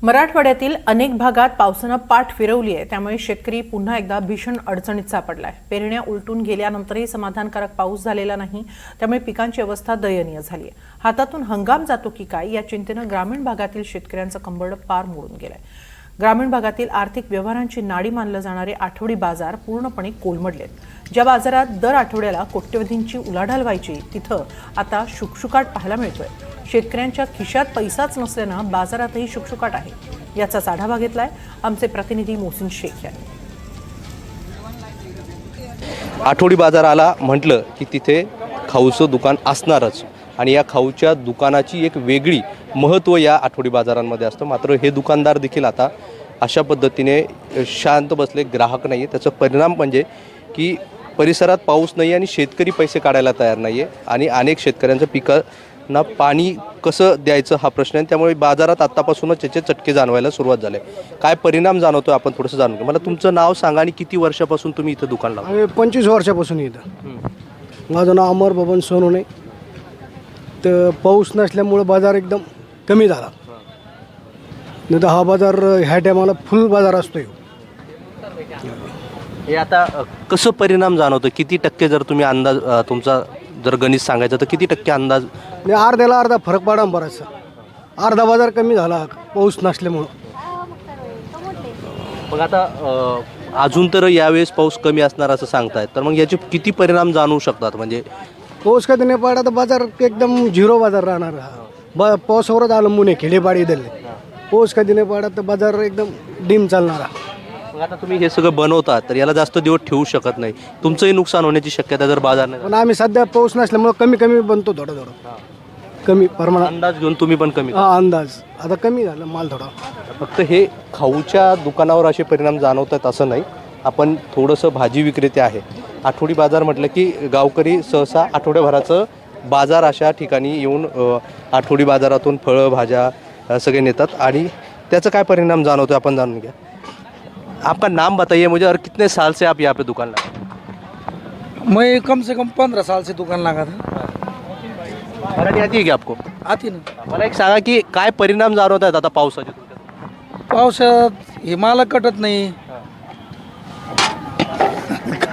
मराठवाड्यातील अनेक भागात पावसानं पाठ फिरवली आहे, त्यामुळे शेतकरी पुन्हा एकदा भीषण अडचणीत सापडलाय। पेरण्या उलटून गेल्यानंतरही समाधानकारक पाऊस झालेला नाही, त्यामुळे पिकांची अवस्था दयनीय झाली आहे। हातातून हंगाम जातो की काय या चिंतेनं ग्रामीण भागातील शेतकऱ्यांचं कंबरड पार मोडून गेलंय। ग्रामीण भागातील आर्थिक व्यवहारांची नाडी मानले जाणारे आठवडी बाजार पूर्णपणे कोलमडलेत। ज्या बाजारात दर आठवड्याला कोट्यवधींची उलाढाल व्हायची, तिथं आता शुकशुकाट पाहायला मिळतोय। शेतकऱ्यांच्या खिशात पैसाच नसल्यानं बाजारातही शुकशुकाट आहे। याचाच आढावा घेतलाय आमचे प्रतिनिधी मोहसिन शेख यांनी। आठवडी बाजार आला म्हटलं की तिथे खाऊचं दुकान असणारच आणि या खाऊच्या दुकानाची एक वेगळी महत्त्व या आठवडी बाजारांमध्ये असतं। मात्र हे दुकानदार देखील आता अशा पद्धतीने शांत बसले, ग्राहक नाही आहे। त्याचा परिणाम म्हणजे की परिसरात पाऊस नाही आणि शेतकरी पैसे काढायला तयार नाही आहे आणि अनेक शेतकऱ्यांचं पिकांना पाणी कसं द्यायचं हा प्रश्न आहे। त्यामुळे बाजारात आत्तापासूनच त्याचे चटके जाणवायला सुरुवात झाले। काय परिणाम जाणवतो आपण थोडंसं जाणून घेऊ। मला तुमचं नाव सांगा आणि किती वर्षापासून तुम्ही इथं दुकान लावता? 25 वर्षापासून इथं। माझं नाव अमर बबन सोनवणे। तर पाऊस नसल्यामुळे बाजार एकदम कमी झाला, नाही तर हा बाजार ह्या टायमाला फुल बाजार असतो। हे आता कसं परिणाम जाणवतो? किती टक्के जर तुम्ही अंदाज तुमचा जर गणित सांगायचं तर किती टक्के अंदाज? अर्ध्याला अर्धा फरक पडा बराचसा। अर्धा बाजार कमी झाला पाऊस नसल्यामुळं। मग आता अजून तर यावेळेस पाऊस कमी असणार असं सांगतायत, तर मग याचे किती परिणाम जाणवू शकतात? म्हणजे पाऊस कधी नाही पडला तर बाजार एकदम झिरो बाजार राहणार। पावसावरच अवलंबून आहे खेडेपाडी दिले। पाऊस कधी नाही पडला तर बाजार एकदम डिम चालणारा। मग आता तुम्ही हे सगळं बनवतात तर याला जास्त दिवस ठेवू शकत नाही, तुमचंही नुकसान होण्याची शक्यता जर बाजार नाही। पण आम्ही सध्या पाऊस नसल्यामुळे कमी कमी बनतो, थोडं थोडं कमी प्रमाणात अंदाज घेऊन तुम्ही पण कमी अंदाज आता कमी झालं माल थोडा। फक्त हे खाऊच्या दुकानावर असे परिणाम जाणवतात असं नाही। आपण थोडंसं भाजी विक्रेते आहे, आठवडी बाजार म्हटलं की गावकरी सहसा आठवड्याभराचं बाजार अशा ठिकाणी येऊन आठवडी बाजारातून फळं भाज्या सगळे नेतात आणि त्याचा काय परिणाम जाणवतो आपण जाणून घ्या। आपका नाम बताइए मुझे और कितने साल से आप यहाँ पे दुकान लगा? मैं कम से कम 15 साल से दुकान लगा था। मराठी आती है क्या आपको? आती ना। मला एक सांगा की काय परिणाम जाणवत आहेत आता पावसाचे तुमच्यात? पावसात हे माल कटत नाही।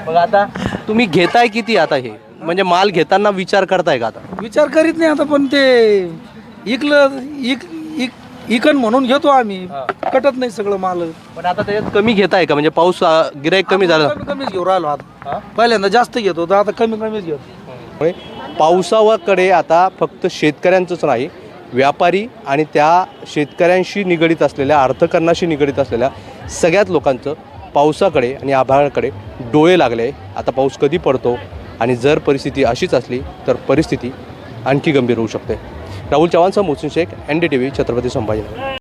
मग आता तुम्ही घेताय किती आता? हे म्हणजे माल घेताना विचार करताय का? आता विचार करीत नाही आता, पण ते इकन म्हणून घेतो आम्ही। कटत नाही सगळं माल। पण आता त्याच्यात कमी घेताय का? म्हणजे पाऊस गिराईक कमी झालं? कमीच घेऊ राहिलो आता। पहिल्यांदा जास्त घेत होतो, आता कमीच घेतो। पावसावाकडे आता फक्त शेतकऱ्यांचंच नाही, व्यापारी आणि त्या शेतकऱ्यांशी निगडीत असलेल्या अर्थकारणाशी निगडीत असलेल्या सगळ्याच लोकांचं पावसाकडे आणि आभाळाकडे डोळे लागले। आता पाऊस कधी पडतो आणि जर परिस्थिती अशीच असली तर परिस्थिती आणखी गंभीर होऊ शकते। राहुल चव्हाणसह मोहसिन शेख, NDTV, छत्रपती संभाजीनगर।